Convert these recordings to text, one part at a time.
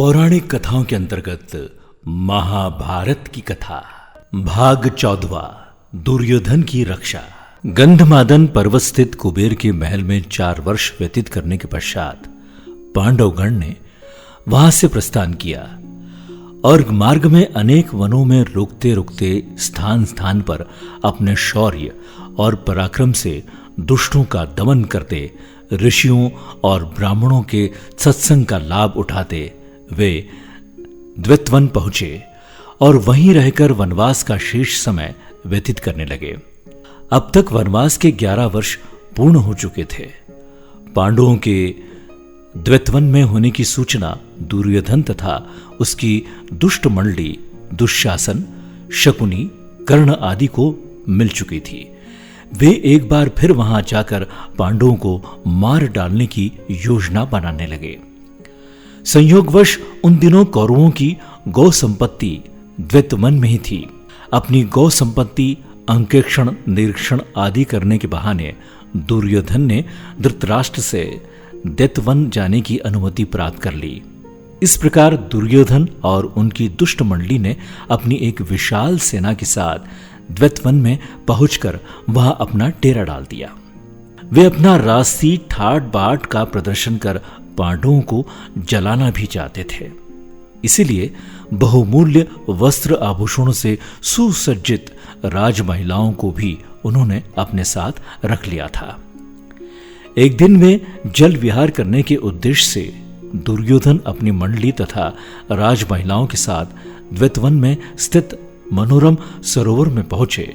पौराणिक कथाओं के अंतर्गत महाभारत की कथा भाग 14 दुर्योधन की रक्षा। गंधमादन पर्वत स्थित कुबेर के महल में 4 वर्ष व्यतीत करने के पश्चात पांडवगण ने वहां से प्रस्थान किया और मार्ग में अनेक वनों में रुकते रुकते स्थान स्थान पर अपने शौर्य और पराक्रम से दुष्टों का दमन करते, ऋषियों और ब्राह्मणों के सत्संग का लाभ उठाते वे द्वितवन पहुंचे और वहीं रहकर वनवास का शेष समय व्यतीत करने लगे। अब तक वनवास के 11 वर्ष पूर्ण हो चुके थे। पांडवों के द्वितवन में होने की सूचना दुर्योधन तथा उसकी दुष्ट मंडली दुशासन, शकुनी, कर्ण आदि को मिल चुकी थी। वे एक बार फिर वहां जाकर पांडवों को मार डालने की योजना बनाने लगे। संयोगवश उन दिनों कौरवों की गौ संपत्ति द्वितवन में ही थी। अपनी गौ संपत्ति अंकेक्षण, निरीक्षण आदि करने के बहाने दुर्योधन ने धृतराष्ट्र से द्वितवन जाने की अनुमति प्राप्त कर ली। इस प्रकार दुर्योधन और उनकी दुष्ट मंडली ने अपनी एक विशाल सेना के साथ द्वितवन में पहुंचकर वहां अपना डेरा डाल दिया। वे अपना राजसी ठाट बाट का प्रदर्शन कर पांडवों को जलाना भी चाहते थे। इसीलिए बहुमूल्य वस्त्र आभूषणों से सुसज्जित राजमहिलाओं को भी उन्होंने अपने साथ रख लिया था। एक दिन वे जल विहार करने के उद्देश्य से दुर्योधन अपनी मंडली तथा राजमहिलाओं के साथ द्वितवन में स्थित मनोरम सरोवर में पहुंचे,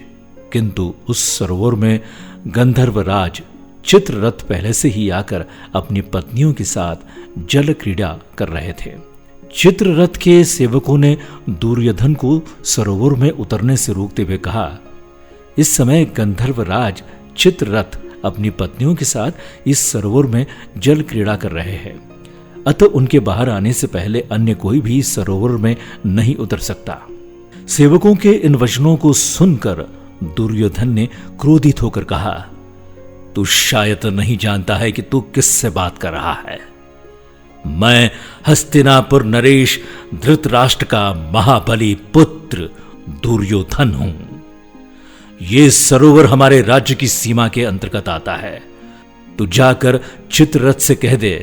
किंतु उस सरोवर में गंधर्वराज चित्ररथ पहले से ही आकर अपनी पत्नियों के साथ जल क्रीड़ा कर रहे थे। चित्ररथ के सेवकों ने दुर्योधन को सरोवर में उतरने से रोकते हुए कहा, इस समय गंधर्वराज चित्ररथ अपनी पत्नियों के साथ इस सरोवर में जल क्रीड़ा कर रहे हैं, अतः उनके बाहर आने से पहले अन्य कोई भी सरोवर में नहीं उतर सकता। सेवकों के इन वचनों को सुनकर दुर्योधन ने क्रोधित होकर कहा, तू शायद नहीं जानता है कि तू किससे बात कर रहा है। मैं हस्तिनापुर नरेश धृतराष्ट्र का महाबली पुत्र दुर्योधन हूं। यह सरोवर हमारे राज्य की सीमा के अंतर्गत आता है। तू जाकर चित्ररथ से कह दे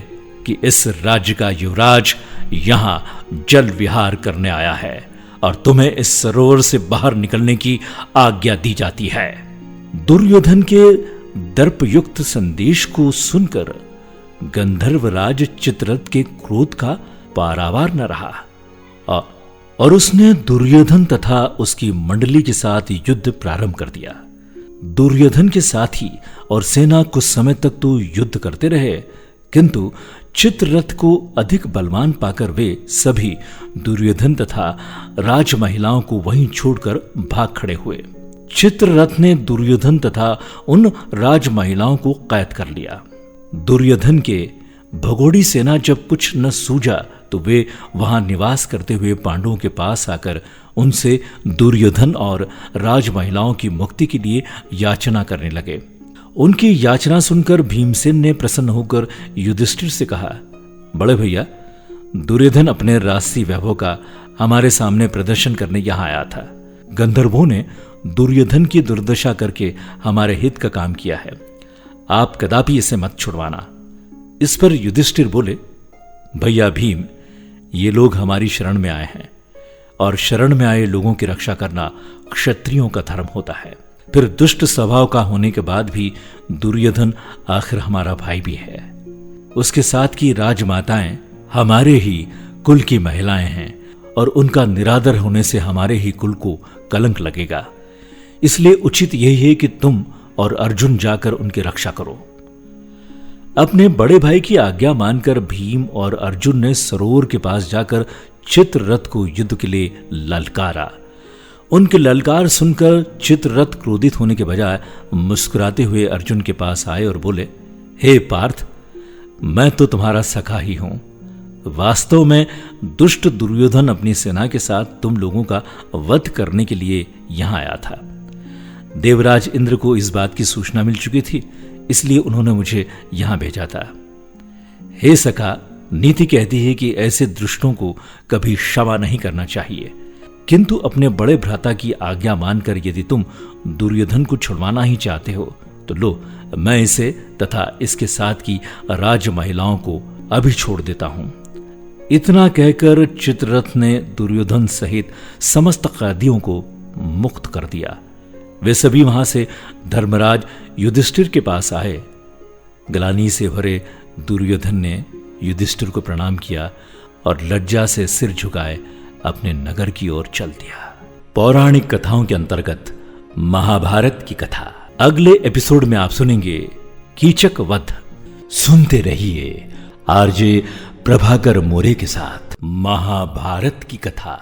कि इस राज्य का युवराज यहां जल विहार करने आया है और तुम्हें इस सरोवर से बाहर निकलने की आज्ञा दी जाती है। दुर्योधन के दर्पयुक्त संदेश को सुनकर गंधर्वराज चित्ररथ के क्रोध का पारावार न रहा और उसने दुर्योधन तथा उसकी मंडली के साथ युद्ध प्रारंभ कर दिया। दुर्योधन के साथी और सेना कुछ समय तक तो युद्ध करते रहे, किंतु चित्ररथ को अधिक बलवान पाकर वे सभी दुर्योधन तथा राजमहिलाओं को वहीं छोड़कर भाग खड़े हुए। चित्ररथ ने दुर्योधन तथा उन राजमहिलाओं को कैद कर लिया। दुर्योधन के भगोड़ी सेना जब कुछ न सूझा तो वे वहां निवास करते हुए पांडवों के पास आकर उनसे दुर्योधन और राजमहिलाओं की मुक्ति के लिए याचना करने लगे। उनकी याचना सुनकर भीमसेन ने प्रसन्न होकर युधिष्ठिर से कहा, बड़े भैया, दुर्योधन अपने राजसी वैभव का हमारे सामने प्रदर्शन करने यहां आया था। गंधर्वों ने दुर्योधन की दुर्दशा करके हमारे हित का काम किया है। आप कदापि इसे मत छुड़वाना। इस पर युधिष्ठिर बोले, भैया भीम, ये लोग हमारी शरण में आए हैं और शरण में आए लोगों की रक्षा करना क्षत्रियों का धर्म होता है। फिर दुष्ट स्वभाव का होने के बाद भी दुर्योधन आखिर हमारा भाई भी है। उसके साथ की राजमाताएं हमारे ही कुल की महिलाएं हैं और उनका निरादर होने से हमारे ही कुल को कलंक लगेगा। इसलिए उचित यही है कि तुम और अर्जुन जाकर उनकी रक्षा करो। अपने बड़े भाई की आज्ञा मानकर भीम और अर्जुन ने सरोवर के पास जाकर चित्ररथ को युद्ध के लिए ललकारा। उनके ललकार सुनकर चित्ररथ क्रोधित होने के बजाय मुस्कुराते हुए अर्जुन के पास आए और बोले, हे पार्थ, मैं तो तुम्हारा सखा ही हूं। वास्तव में दुष्ट दुर्योधन अपनी सेना के साथ तुम लोगों का वध करने के लिए यहां आया था। देवराज इंद्र को इस बात की सूचना मिल चुकी थी, इसलिए उन्होंने मुझे यहां भेजा था। हे सखा, नीति कहती है कि ऐसे दुष्टों को कभी क्षमा नहीं करना चाहिए, किंतु अपने बड़े भ्राता की आज्ञा मानकर यदि तुम दुर्योधन को छुड़वाना ही चाहते हो तो लो, मैं इसे तथा इसके साथ की राज महिलाओं को अभी छोड़ देता हूं। इतना कहकर चित्ररथ ने दुर्योधन सहित समस्त कैदियों को मुक्त कर दिया। वे सभी वहां से धर्मराज युधिष्ठिर के पास आए। ग्लानि से भरे दुर्योधन ने युधिष्ठिर को प्रणाम किया और लज्जा से सिर झुकाए अपने नगर की ओर चल दिया। पौराणिक कथाओं के अंतर्गत महाभारत की कथा अगले एपिसोड में आप सुनेंगे कीचक वध। सुनते रहिए आरजे प्रभाकर मोरे के साथ महाभारत की कथा।